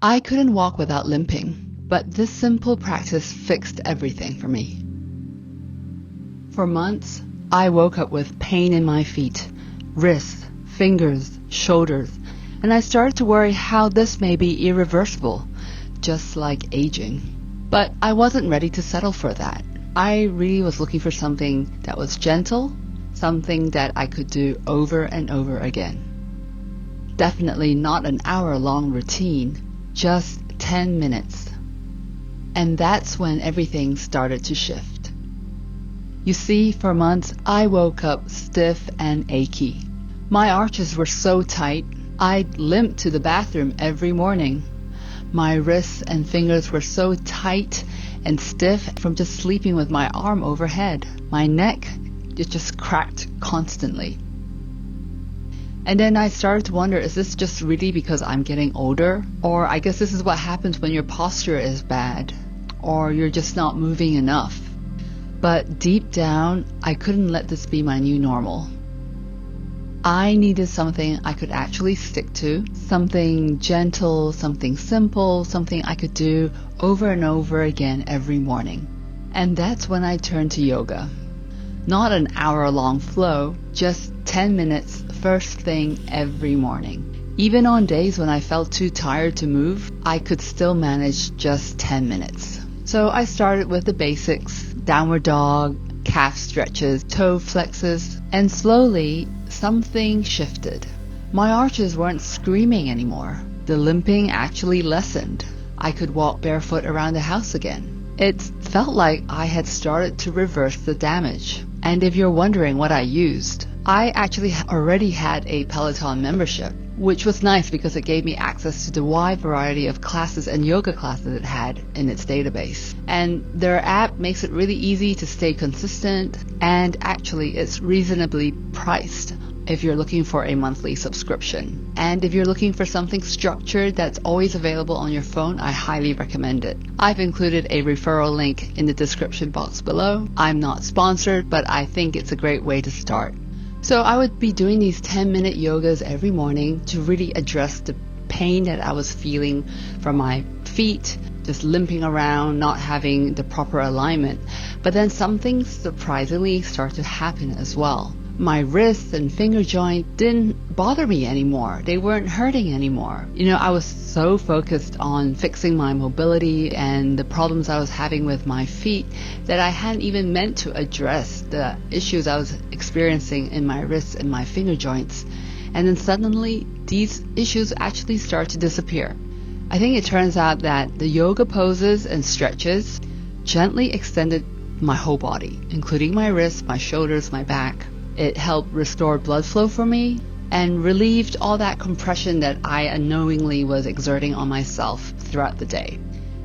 I couldn't walk without limping, but this simple practice fixed everything for me. For months, I woke up with pain in my feet, wrists, fingers, shoulders, and I started to worry how this may be irreversible, just like aging. But I wasn't ready to settle for that. I really was looking for something that was gentle, something that I could do over and over again. Definitely not an hour-long routine, just 10 minutes. And that's when everything started to shift. You see, for months, I woke up stiff and achy. My arches were so tight, I'd limp to the bathroom every morning. My wrists and fingers were so tight and stiff from just sleeping with my arm overhead. My neck, it just cracked constantly. And then I started to wonder, is this just really because I'm getting older? Or I guess this is what happens when your posture is bad, or you're just not moving enough. But deep down, I couldn't let this be my new normal. I needed something I could actually stick to, something gentle, something simple, something I could do over and over again every morning. And that's when I turned to yoga. Not an hour-long flow, just 10 minutes first thing every morning. Even on days when I felt too tired to move, I could still manage just 10 minutes. So I started with the basics, downward dog, calf stretches, toe flexes, and slowly something shifted. My arches weren't screaming anymore. The limping actually lessened. I could walk barefoot around the house again. It felt like I had started to reverse the damage. And if you're wondering what I used, I actually already had a Peloton membership, which was nice because it gave me access to the wide variety of classes and yoga classes it had in its database. And their app makes it really easy to stay consistent, and actually it's reasonably priced if you're looking for a monthly subscription. And if you're looking for something structured that's always available on your phone, I highly recommend it. I've included a referral link in the description box below. I'm not sponsored, but I think it's a great way to start. So I would be doing these 10-minute yogas every morning to really address the pain that I was feeling from my feet, just limping around, not having the proper alignment. But then something surprisingly started to happen as well. My wrists and finger joint didn't bother me anymore. They weren't hurting anymore. I was so focused on fixing my mobility and the problems I was having with my feet that I hadn't even meant to address the issues I was experiencing in my wrists and my finger joints. And then suddenly, these issues actually start to disappear. I think it turns out that the yoga poses and stretches gently extended my whole body, including my wrists, my shoulders, my back. It helped restore blood flow for me and relieved all that compression that I unknowingly was exerting on myself throughout the day.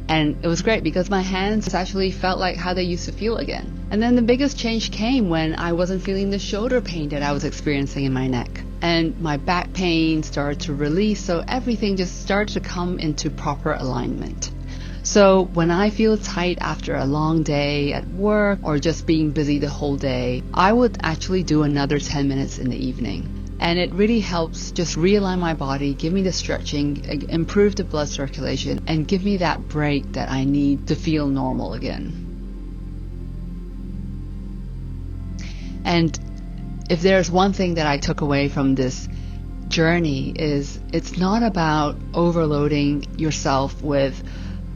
And it was great because my hands actually felt like how they used to feel again. And then the biggest change came when I wasn't feeling the shoulder pain that I was experiencing in my neck. And my back pain started to release, so everything just started to come into proper alignment. So when I feel tight after a long day at work or just being busy the whole day, I would actually do another 10 minutes in the evening. And it really helps just realign my body, give me the stretching, improve the blood circulation, and give me that break that I need to feel normal again. And if there's one thing that I took away from this journey is it's not about overloading yourself with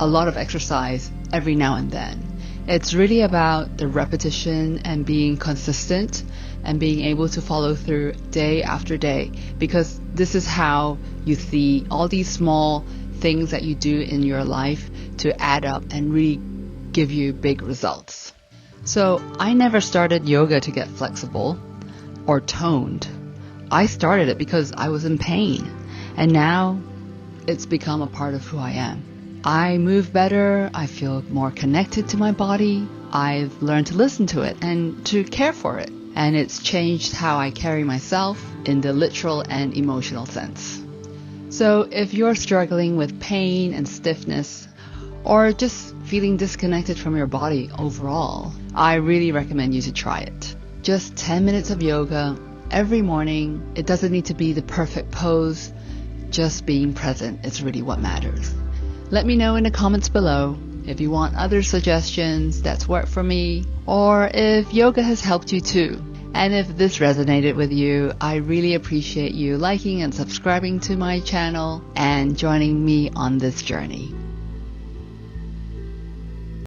a lot of exercise every now and then. It's really about the repetition and being consistent and being able to follow through day after day, because this is how you see all these small things that you do in your life to add up and really give you big results. So I never started yoga to get flexible or toned. I started it because I was in pain, and now it's become a part of who I am. I move better, I feel more connected to my body, I've learned to listen to it and to care for it. And it's changed how I carry myself in the literal and emotional sense. So if you're struggling with pain and stiffness, or just feeling disconnected from your body overall, I really recommend you to try it. Just 10 minutes of yoga every morning. It doesn't need to be the perfect pose. Just being present is really what matters. Let me know in the comments below if you want other suggestions that's worked for me, or if yoga has helped you too. And if this resonated with you, I really appreciate you liking and subscribing to my channel and joining me on this journey.